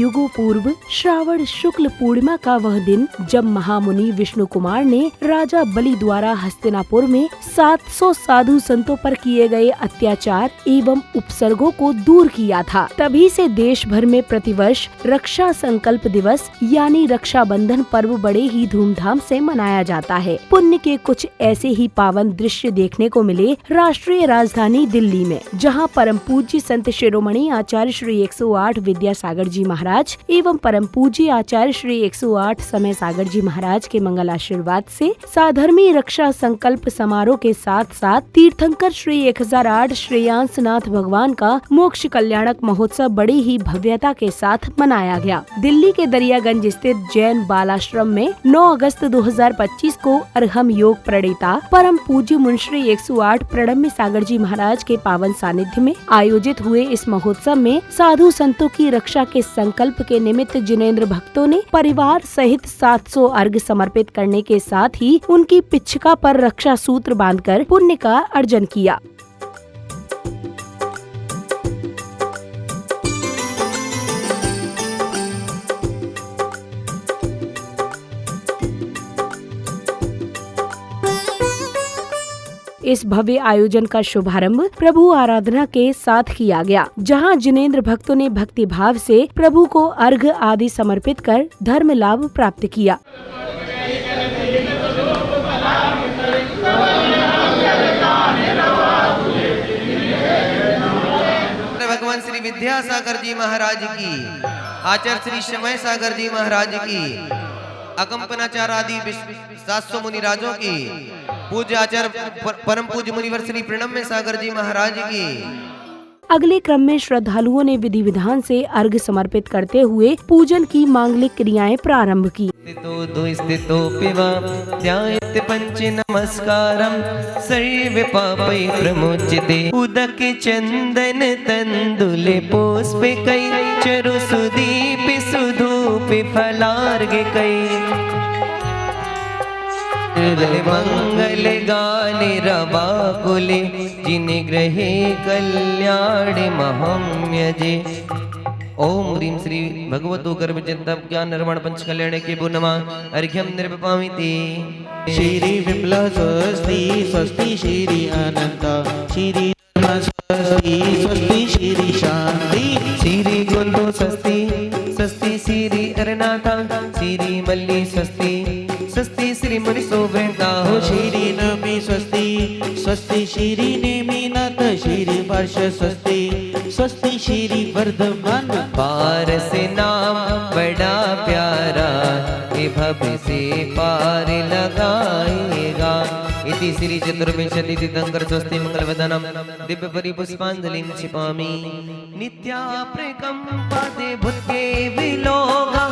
युगों पूर्व श्रावण शुक्ल पूर्णिमा का वह दिन जब महामुनि विष्णु कुमार ने राजा बलि द्वारा हस्तिनापुर में 700 साधु संतों पर किए गए अत्याचार एवं उपसर्गों को दूर किया था। तभी से देश भर में प्रतिवर्ष रक्षा संकल्प दिवस यानी रक्षाबंधन पर्व बड़े ही धूमधाम से मनाया जाता है। पुण्य के कुछ ऐसे ही पावन दृश्य देखने को मिले राष्ट्रीय राजधानी दिल्ली में, जहां परम पूज्य संत शिरोमणि आचार्य श्री 108 विद्यासागर जी महाराज एवं परम पूज्य आचार्य श्री 108 समय सागर जी महाराज के मंगल आशीर्वाद से साधर्मी रक्षा संकल्प समारोह के साथ साथ तीर्थंकर श्री 1008 श्रेयांसनाथ भगवान का मोक्ष कल्याणक महोत्सव बड़ी ही भव्यता के साथ मनाया गया। दिल्ली के दरियागंज स्थित जैन बालाश्रम में 9 अगस्त 2025 को अर्हम योग प्रणेता परम पूज्य मुंशी 108 प्रणम्य सागर जी महाराज के पावन सानिध्य में आयोजित हुए इस महोत्सव में साधु संतों की रक्षा के संकल्प के निमित्त जिनेंद्र भक्तों ने परिवार सहित 700 अर्घ समर्पित करने के साथ ही उनकी पिछका पर रक्षा सूत्र बांधकर पुण्य का अर्जन किया। इस भव्य आयोजन का शुभारंभ प्रभु आराधना के साथ किया गया, जहां जिनेंद्र भक्तों ने भक्ति भाव से प्रभु को अर्घ आदि समर्पित कर धर्म लाभ प्राप्त किया। भगवान श्री विद्यासागर जी महाराज की, आचार्य श्री समय सागर जी महाराज की, अकंपनाचार्य आदि 700 मुनिराजों की, पूज्य आचार्य परम पूज्य मुनिवर श्री प्रणम्य सागर जी महाराज की। अगले क्रम में श्रद्धालुओं ने विधि विधान से अर्घ समर्पित करते हुए पूजन की मांगलिक क्रियाएं प्रारंभ की। पंच नमस्कारम सर्व पापै प्रमुच्यते उदक चंदन तंदुले पुष्पे कई चरु सुदीप सुधूप फलार्घ कई मंगल गाने रवाकुले जिने ग्रहे कल्याण महम्यजे। ओम ह्रीं श्री भगवतो गर्भजन्तं ज्ञान निर्माण पंच कल्याण के भो नमः। अर्घ्यं निर्वपामिति श्री विमला स्वस्ति स्वस्ति श्री अनंत श्री स्वस्ति स्वस्ति श्री शांति श्री गुंडो स्वस्ति स्वस्ति श्री अरनाथा श्री मल्ली स्वस्ति स्वस्ति श्री मुनि सोवृता हो श्री नमी स्वस्ति स्वस्ति श्री नेमिनाथ श्री वर्ष स्वस्ति स्वस्ति श्री वर्धमान। पारस नाम बड़ा प्यारा ये भव्य से पार लगाएगा। इति श्री चतुर्विंशति तीर्थंकर स्वस्ति मंगल वदनम दिव्य परिपुष्पांजलिं क्षिपामि नित्या प्रकंपते भूते विलोगा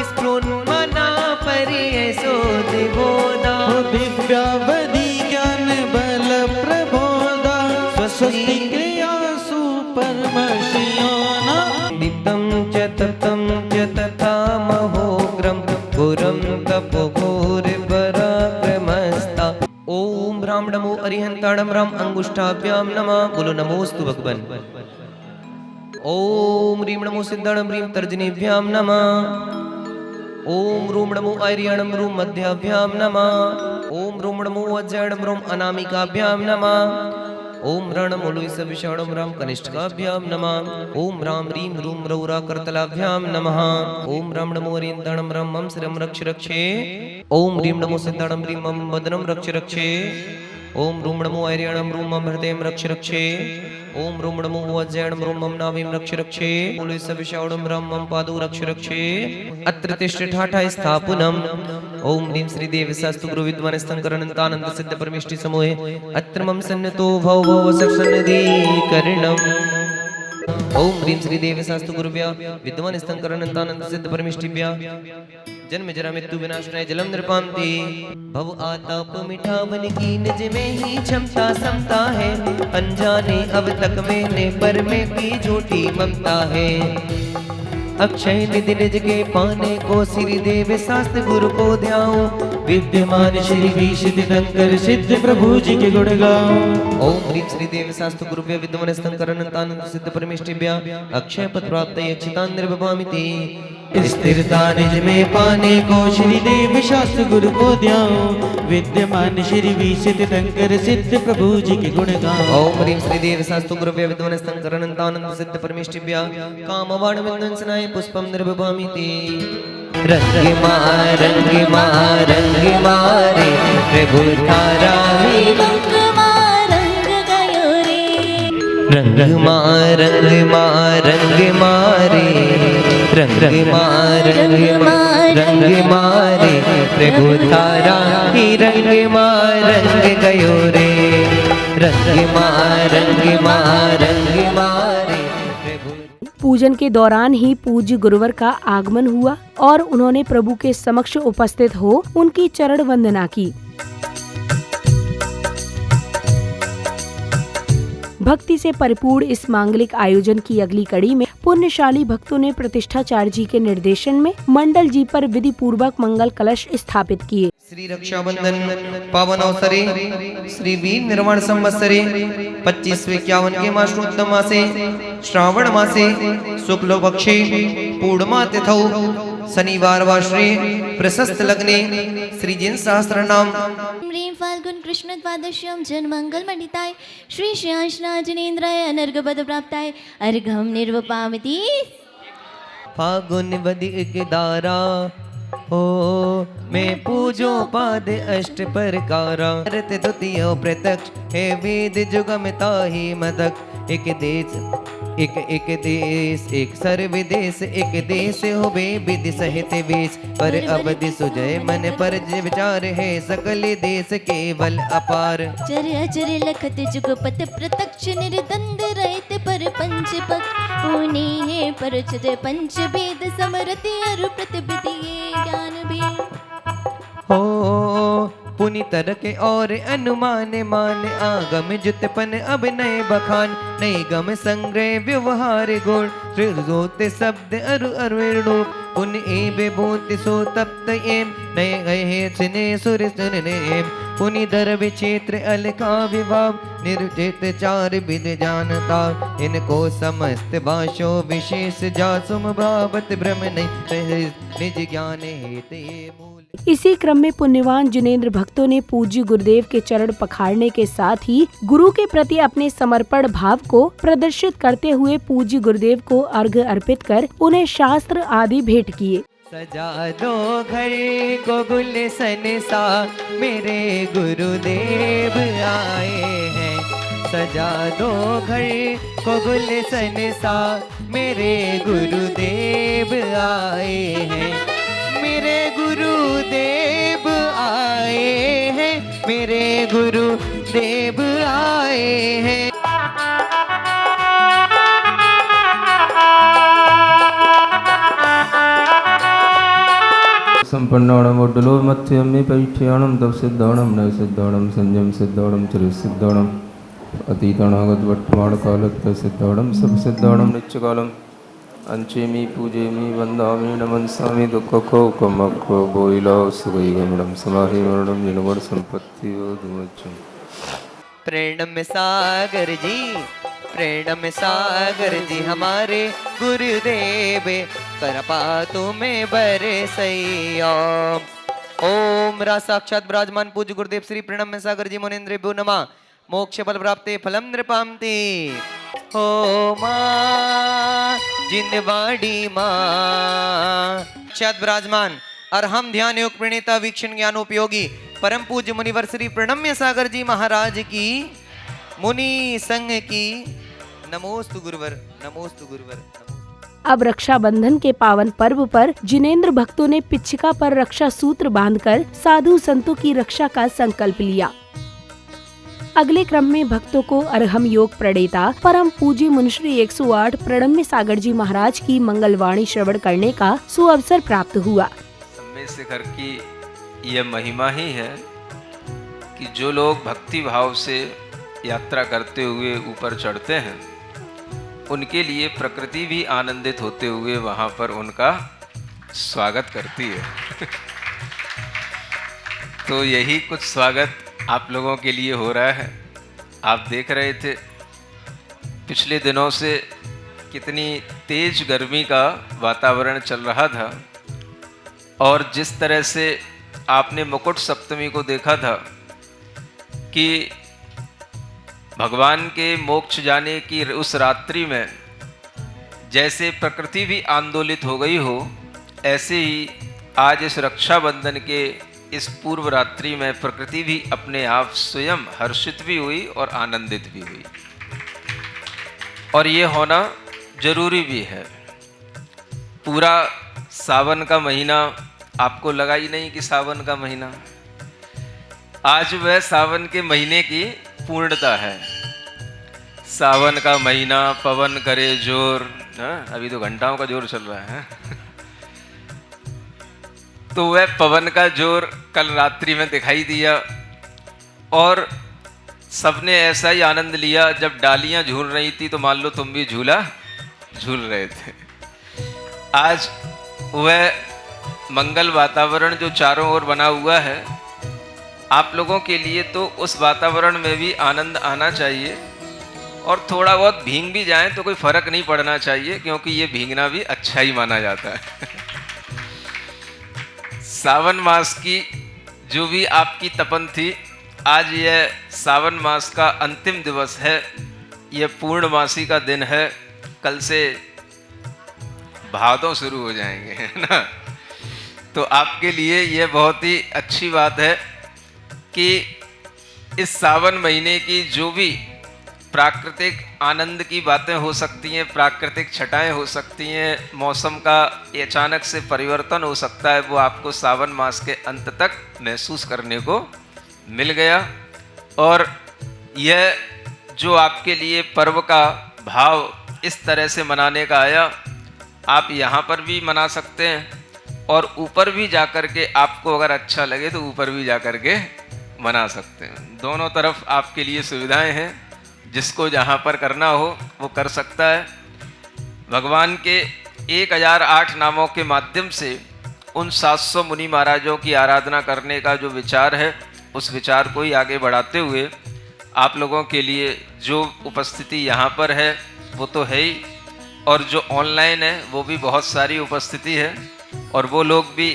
स्फुरन्मना परियसो दिवोदा दिव्यावधि ज्ञान बल प्रबोधा स्वस्ति क्रियासु परमशियोना नित्यं च ततं च तथा महोग्रं घोरं तपोघोर पराक्रमस्ता। ओम राम नमो अरिहंताणं राम अंगुष्ठाभ्याम नमः। बोलो नमोस्तु भगवन्। ओम ह्रीं नमो सिद्धाणं ह्रीं तर्जनीभ्याम नमः। ओम रूम नमो आर्याणं रूम मध्याभ्याम नमः। ओम रूम नमो अज्जायणं रूम अनामिकाभ्याम नमः। ओम रणं लुईसविषाणं राम कनिष्ठकाभ्याम नमः। ओम राम ह्रीं रूम रौरा करतलाभ्याम नमः। ओम राम नमो अरिहंताणं राम मम शिरं रक्ष रक्षे। ओम ह्रीं नमो सिद्धाणं ह्रीं मम वदनं रक्ष रक्षे। ओम रूम नमो आर्याणं रूम मम हृदयं रक्ष रक्षे। ओम रूम नमो अज्जायणं रूम मम नाभिं रक्ष रक्षे। लुईसविषाणं राम मम पादौ रक्ष रक्षे। अत्र तिष्ठठाठा स्थापनम्। ओम ह्रीं श्री देवसास्तु गुरु विद्वान स्तंकरनंतानंद सिद्ध परमेष्टि समूहे अत्र मम सन्नतो भव भव सत्सन्निधि करणम्। ओम ह्रीं श्री देवसास्तु गुरुभ्या विद्वान स्तंकरनंतानंद सिद्ध परमेष्टिभ्या जन्म जरा मृत्यु विनाशनाय जलम नृपांति। भव आताप मिठावन की निज में ही क्षमता समता है अनजाने अब तक मैंने पर में की झूठी ममता है। अक्षय निधि निज के पाने को श्री देव शास्त्र गुरु को ध्याओ। विद्यमान श्री विशुद्ध शंकर सिद्ध प्रभु जी के गुण गाओ। ओम ह्रीं श्री देव शास्त्र गुरुभ्य विद्मन स्तंकरनंतानंद सिद्ध परमेष्टिभ्य अक्षय पद प्राप्त यक्षितान निर्भवामिति। स्थिरता निज में पाने को श्री देव शास्त्र गुरु को ध्याओ। विद्यमान श्री विशुद्ध शंकर सिद्ध प्रभु जी के गुण गाओ। ओम ह्रीं श्री देव शास्त्र गुरुभ्य विद्मन स्तंकरनंतानंद सिद्ध परमेष्टिभ्य कामवाण विंदंसनाय पुष्पम निर्भवामिति। रंग मारे प्रभु तारा ही रंग गयो रे। रंग मारे प्रभु तारा ही रंग गयो रे। रंग मारे पूजन के दौरान ही पूज्य गुरुवर का आगमन हुआ और उन्होंने प्रभु के समक्ष उपस्थित हो उनकी चरण वंदना की। भक्ति से परिपूर्ण इस मांगलिक आयोजन की अगली कड़ी में पुण्यशाली भक्तों ने प्रतिष्ठाचार्य जी के निर्देशन में मंडल जी पर विधि पूर्वक मंगल कलश स्थापित किए। श्री रक्षाबंधन पावन अवसरे श्री वीर निर्वाण संवत्सरे 2551 के मासोत्तम मासे श्रावण मासे शुक्ल पक्षे पूर्णिमा तिथौ शनिवार वाश्रे प्रशस्त लग्ने श्री जिन सहस्त्र नाम फाल्गुन कृष्ण द्वादश्यम जन मंगल मंडिताय श्री श्याशना जनेन्द्राय अनर्घ पद प्राप्ताय अर्घम निर्वपामिति। फागुन बदि दारा हो मैं पूजो पाद अष्ट प्रकारा। रत द्वितीय प्रत्यक्ष हे वेद जुगमता ही मदक। एक देश एक सर्वदेश एक देश हो बे विधि सहित वेश। पर अवधि सुजय मन पर विचार है सकल देश केवल अपार। चर अचर लखत जुगपत प्रत्यक्ष निर्दंड रहित पर पंच पक पुनि है परचत पंच वेद समरति अरु प्रतिविधि ज्ञान भी। हो पुनि तरक और अनुमान मान आगम जुतपन अब नए बखान। नए गम संग्रह व्यवहार गुण त्रिजोत शब्द अरु अरुणु। पुन ए भूत सो तप्त एम नए गए सुने सुर सुनने एम। पुनि दर विक्षेत्र अलका विभाव निर्चित चार विद जानता। इनको समस्त भाषो विशेष जासुम भावत भ्रम नहीं निज ज्ञान हेते मूल। इसी क्रम में पुण्यवान जिनेंद्र भक्तों ने पूज्य गुरुदेव के चरण पखाड़ने के साथ ही गुरु के प्रति अपने समर्पण भाव को प्रदर्शित करते हुए पूज्य गुरुदेव को अर्घ्य अर्पित कर उन्हें शास्त्र आदि भेंट किए। सजा दो घर को गुलशन सा मेरे गुरुदेव आए हैं। सजा दो घर को गुलशन सा मेरे गुरुदेव आए हैं। मेरे गुरुदेव आए हैं मेरे गुरुदेव आए हैं। संपन्नाणम उड्डलो मध्यमे परिठ्याणम तव सिद्धाणम नव सिद्धाणम संयम सिद्धाणम चरु सिद्धाणम अतीतानागत वर्तमान कालत सिद्धाणम सब सिद्धाणम नित्यकालम अंचेमी पूजेमी वंदामी नमनसामी दुखो कमको बोइला सुगई गमणम समाहि वर्णम निनवर संपत्ति ओदुमचम। प्रणम सागर जी हमारे गुरुदेव कृपा तुम्हें बरसैया। ओम रा साक्षात विराजमान पूज्य गुरुदेव श्री प्रणम सागर जी मुनेन्द्रेभ्यो नमः। मोक्ष फल प्राप्ते फलम नृपामते। हो माँ जिंदवाड़ी माँ साक्षात विराजमान और हम ध्यान योग प्रणेता वीक्षण ज्ञान उपयोगी परम पूज्य मुनिवर श्री प्रणम्य सागर जी महाराज की मुनि संघ की नमोस्तु गुरुवर नमोस्तु गुरुवर। अब रक्षाबंधन के पावन पर्व पर जिनेंद्र भक्तों ने पिच्छिका पर रक्षा सूत्र बांधकर साधु संतों की रक्षा का संकल्प लिया। अगले क्रम में भक्तों को अर्हम योग प्रणेता परम पूज्य मुनिश्री 108 प्रणम्य सागर जी महाराज की मंगलवाणी श्रवण करने का सुअवसर प्राप्त हुआ। सम्मेद शिखर की यह महिमा ही है कि जो लोग भक्ति भाव से यात्रा करते हुए ऊपर चढ़ते हैं उनके लिए प्रकृति भी आनंदित होते हुए वहाँ पर उनका स्वागत करती है। तो यही कुछ स्वागत आप लोगों के लिए हो रहा है। आप देख रहे थे पिछले दिनों से कितनी तेज गर्मी का वातावरण चल रहा था, और जिस तरह से आपने मुकुट सप्तमी को देखा था कि भगवान के मोक्ष जाने की उस रात्रि में जैसे प्रकृति भी आंदोलित हो गई हो, ऐसे ही आज इस रक्षाबंधन के इस पूर्व रात्रि में प्रकृति भी अपने आप स्वयं हर्षित भी हुई और आनंदित भी हुई। और ये होना जरूरी भी है। पूरा सावन का महीना आपको लगा ही नहीं कि सावन का महीना, आज वह सावन के महीने की पूर्णता है। सावन का महीना पवन करे जोर, अभी तो घंटाओं का जोर चल रहा है। तो वह पवन का जोर कल रात्रि में दिखाई दिया, और सबने ऐसा ही आनंद लिया। जब डालियां झूल रही थी तो मान लो तुम भी झूला झूल रहे थे। आज वह मंगल वातावरण जो चारों ओर बना हुआ है, आप लोगों के लिए तो उस वातावरण में भी आनंद आना चाहिए, और थोड़ा बहुत भीग भी जाएं तो कोई फर्क नहीं पड़ना चाहिए, क्योंकि ये भीगना भी अच्छा ही माना जाता है। सावन मास की जो भी आपकी तपन थी, आज यह सावन मास का अंतिम दिवस है, यह पूर्णमासी का दिन है। कल से भादों शुरू हो जाएंगे, है ना। तो आपके लिए यह बहुत ही अच्छी बात है कि इस सावन महीने की जो भी प्राकृतिक आनंद की बातें हो सकती हैं, प्राकृतिक छटाएं हो सकती हैं, मौसम का अचानक से परिवर्तन हो सकता है, वो आपको सावन मास के अंत तक महसूस करने को मिल गया। और यह जो आपके लिए पर्व का भाव इस तरह से मनाने का आया, आप यहाँ पर भी मना सकते हैं, और ऊपर भी जाकर के आपको अगर अच्छा लगे तो ऊपर भी जाकर के मना सकते हैं। दोनों तरफ आपके लिए सुविधाएं हैं, जिसको जहाँ पर करना हो वो कर सकता है। भगवान के 1008 नामों के माध्यम से उन 700 मुनि महाराजों की आराधना करने का जो विचार है, उस विचार को ही आगे बढ़ाते हुए आप लोगों के लिए जो उपस्थिति यहाँ पर है वो तो है ही, और जो ऑनलाइन है वो भी बहुत सारी उपस्थिति है, और वो लोग भी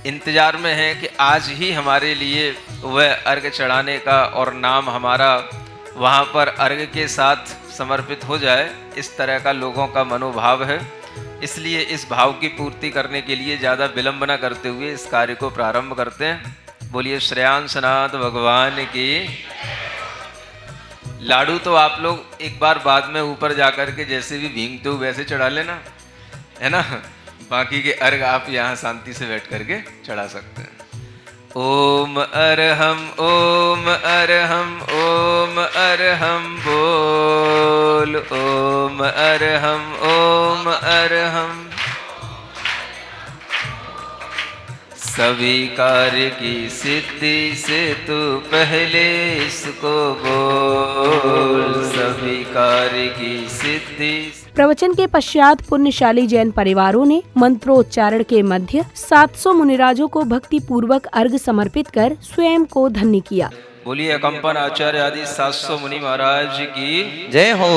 इंतज़ार में हैं कि आज ही हमारे लिए वह अर्घ चढ़ाने का और नाम हमारा वहाँ पर अर्घ के साथ समर्पित हो जाए। इस तरह का लोगों का मनोभाव है, इसलिए इस भाव की पूर्ति करने के लिए ज़्यादा विलंब न करते हुए इस कार्य को प्रारंभ करते हैं। बोलिए श्रेयांसनाथ भगवान की। लाडू तो आप लोग एक बार बाद में ऊपर जाकर के जैसे भी भींगते हो वैसे चढ़ा लेना, है ना। बाकी के अर्घ आप यहाँ शांति से बैठ करके चढ़ा सकते हैं। ओम अरहम ओम अरहम ओम अरहम बोल, ओम अरहम ओम अरहम। सभी कार्य की सिद्धि से तू पहले इसको बोल, सभी कार्य की सिद्धि। प्रवचन के पश्चात पुण्यशाली जैन परिवारों ने मंत्रोच्चारण के मध्य 700 मुनिराजों को भक्ति पूर्वक अर्घ समर्पित कर स्वयं को धन्य किया। बोलिए अकंपन आचार्य आदि 700 मुनि महाराज की जय हो।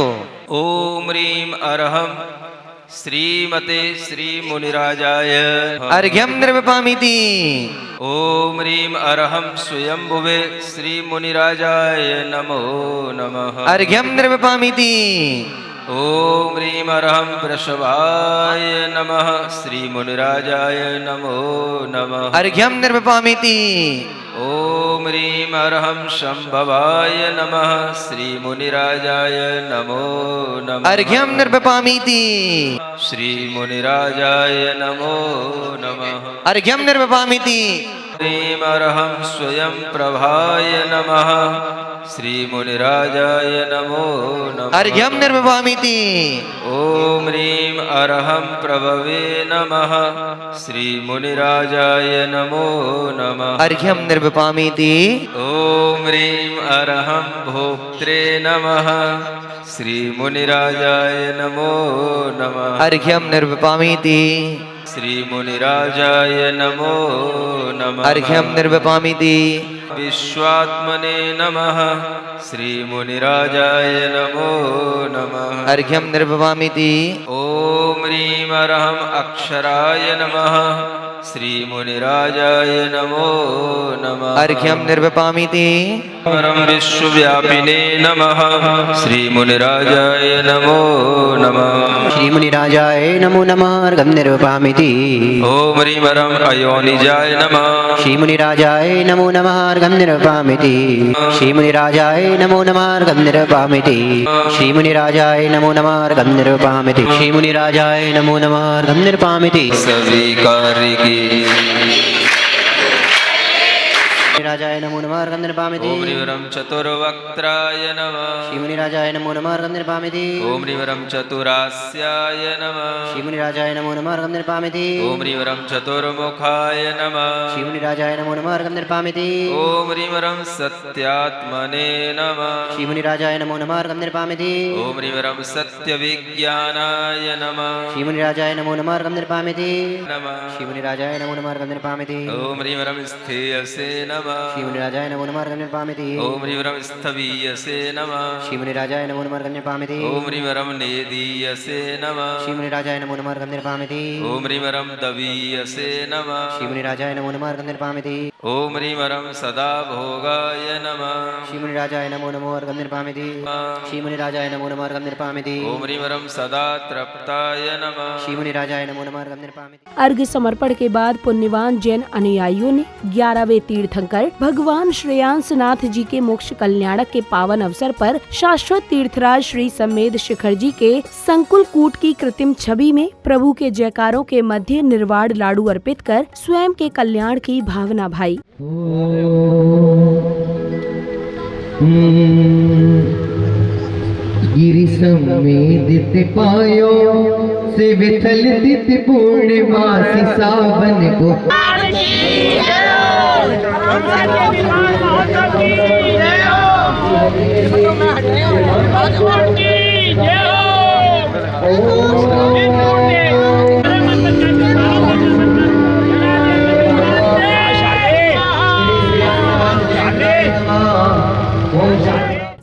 ओम ह्रीम अरहम श्रीमते श्री मुनिराजाय अर्घ्यम निर्वपामिति। ओम ह्रीम अरहम स्वयंभुवे श्री मुनिराजाय नमो नमः। अर्घ्यम निर्वपामिति। ओम ह्रीम अरहम वृषभाय नमः श्री मुनिराजाय नमो नमः। अर्घ्यम निर्वपामिति। ओम ह्रीम अरहम शंभवाय नमः श्री मुनिराजाय नमो नमः। अर्घ्यम निर्वपामिति। श्री मुनिराजाय नमो नमः। अर्घ्यम निर्वपामिति। ह्रीम अरहम स्वयं प्रभाय नमः श्री मुनिराजाय नमो नमः। अर्घ्यम निर्वपामीति। ओम ह्रीं अरहं प्रभवे नमः। श्री मुनिराजाय नमो नमः। अर्घ्यम निर्वपामीति। ओम ह्रीं अरहं भोक्त्रे नमः। श्री मुनिराजाय नमो नमः। अर्घ्यम निर्वपामीति। श्री मुनिराजाय नमो नमः। अर्घ्यम निर्वपामीति। विश्वात्मने नमः। श्री मुनिराजाय नमो नमः। अर्घ्यम निर्वपामीति। ओम ह्रीं अरहं अक्षराय नमः। श्री मुनिराजाय नमो नमः। अर्घ्यम निर्वपामीति। परम विश्वव्यापिने नमः। श्री मुनिराजाय नमो नमः। श्री मुनिराजाय नमो नमः। अर्घ्यं निर्वपामीति। ओम ह्रीं अरहं अयोनिजाय नमः। श्री मुनिराजाय नमो नमः। अर्घ्यं निर्वपामीति। श्री मुनिराजाय नमो नमः। अर्घ्यं निर्वपामीति। श्री मुनिराजाय नमो नमः। अर्घ्यं निर्वपामीति। श्री मुनिराजाय नमो नमः। अर्घ्यं निर्वपामीति। सभी कार्य की मुनिराजाय नमो नमः। अर्घ्यं निर्वपामीति। ओम ह्रीं चतुर्वक्त्राय नमः। श्री मुनिराजाय नमो नमः। अर्घ्यं निर्वपामीति। ओम ह्रीं चतुरास्याय नमः। श्री मुनिराजाय नमो नमः। अर्घ्यं निर्वपामीति। ओम ह्रीं चतुर्मुखाय नमः। श्री मुनिराजाय नमो नमः। अर्घ्यं निर्वपामीति। ओम ह्रीं सत्यात्मने नमः। श्री मुनिराजाय नमो नमः। अर्घ्यं निर्वपामीति। ओम ह्रीं सत्यविज्ञानाय नमः। श्री मुनिराजाय नमो नमः। अर्घ्यं निर्वपामीति। नमः। श्री मुनिराजाय नमो नमः। अर्घ्यं निर्वपामीति। ओम ह्रीं स्थेयसे नमः। श्री मुनिराजाय नमो नमः। अर्घ्यं निर्वपामीति। ओम ह्रीं स्थवीयसे नमः। श्री मुनिराजाय नमो नमः। अर्घ्यं निर्वपामीति। ओम ह्रीं नेदीयसे नमः। श्री मुनिराजाय नमो नमः। अर्घ्यं निर्वपामीति। ओम ह्रीं दवीयसे नमः। श्री मुनिराजाय नमो नमः। अर्घ्यं निर्वपामीति। ओम ह्रीं सदा भोगाय नमः। श्री मुनिराजाय नमो नमः। अर्घ्यं निर्वपामीति। श्री मुनिराजाय नमो नमः। अर्घ्यं निर्वपामीति। ओम ह्रीं सदा तृप्ताय नमः। श्री मुनिराजाय नमो नमः। अर्घ्यं निर्वपामीति। अर्घ्य समर्पण के बाद पुण्यवान जैन अनुयायियों ने 11वें तीर्थंकर भगवान श्रेयांसनाथ जी के मोक्ष कल्याणक के पावन अवसर पर शाश्वत तीर्थराज श्री सम्मेद शिखर जी के संकुल कूट की कृत्रिम छवि में प्रभु के जयकारों के मध्य निर्वाण लाडू अर्पित कर स्वयं के कल्याण की भावना भाई। गिरि समेदित पायो से विठल दित पूर्णिमासी सावन को।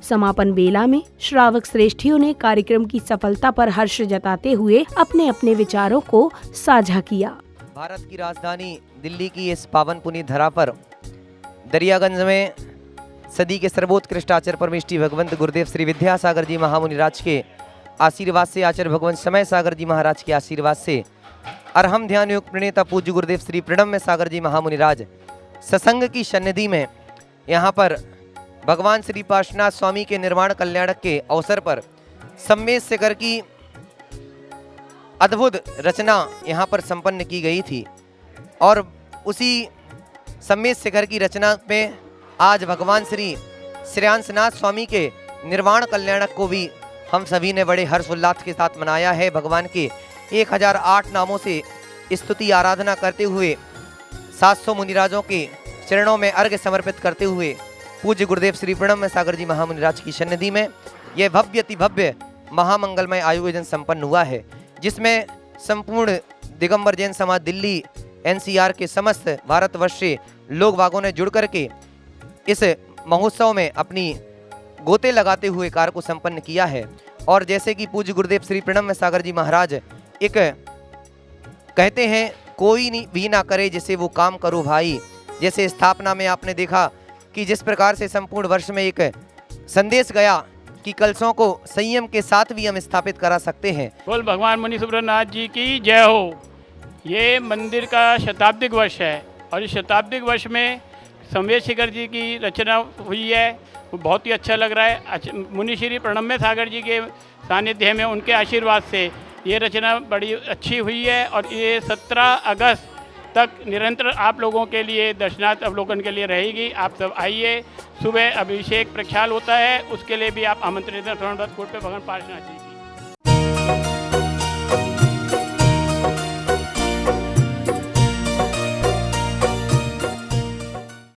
समापन बेला में श्रावक श्रेष्ठियों ने कार्यक्रम की सफलता पर हर्ष जताते हुए अपने अपने विचारों को साझा किया। भारत की राजधानी दिल्ली की इस पावन पुनी धरा पर दरियागंज में सदी के सर्वोत्कृष्ट आचार्य परमेष्ठी भगवंत गुरुदेव श्री विद्यासागर जी महामुनिराज के आशीर्वाद से, आचार्य भगवंत समय सागर जी महाराज के आशीर्वाद से, अरहम ध्यान युक्त प्रणेता पूज्य गुरुदेव श्री प्रणम्य सागर जी महामुनिराज सत्संग की सन्निधि में यहाँ पर भगवान श्री पार्श्वनाथ स्वामी के निर्वाण कल्याणक के अवसर पर सम्मेद शिखर की अद्भुत रचना यहाँ पर संपन्न की गई थी। और उसी सम्मेद शिखर की रचना में आज भगवान श्री श्रेयांसनाथ स्वामी के निर्वाण कल्याणक को भी हम सभी ने बड़े हर्षोल्लास के साथ मनाया है। भगवान के 1008 नामों से स्तुति आराधना करते हुए 700 मुनिराजों के चरणों में अर्घ्य समर्पित करते हुए पूज्य गुरुदेव श्री प्रणम्य सागर जी महामुनिराज की सन्निधि में यह भव्य अति भव्य महामंगलमय आयोजन संपन्न हुआ है, जिसमें संपूर्ण दिगंबर जैन समाज दिल्ली एनसीआर के समस्त भारतवर्ष से लोग बागों ने जुड़ करके इस महोत्सव में अपनी गोते लगाते हुए कार्य को संपन्न किया है। और जैसे कि पूज्य गुरुदेव श्री प्रणम्य सागर जी महाराज एक कहते हैं, कोई भी ना करे जिसे वो काम करो भाई। जैसे स्थापना में आपने देखा कि जिस प्रकार से संपूर्ण वर्ष में एक संदेश गया कि कलशों को संयम के साथ भी हम स्थापित करा सकते हैं। बोल भगवान मुनि सुब्रनाथ जी की जय हो। ये मंदिर का शताब्दी वर्ष है और इस शताब्दी वर्ष में सम्मेद शिखर जी की रचना हुई है, वो बहुत ही अच्छा लग रहा है। मुनि श्री प्रणम्य सागर जी के सानिध्य में उनके आशीर्वाद से ये रचना बड़ी अच्छी हुई है और ये 17 अगस्त तक निरंतर आप लोगों के लिए दर्शनार्थ अवलोकन के लिए रहेगी। आप सब आइए। सुबह अभिषेक प्रख्याल होता है, उसके लिए भी आप आमंत्रित हैं। कोट पे भगवान पार्श्वनाथ जी।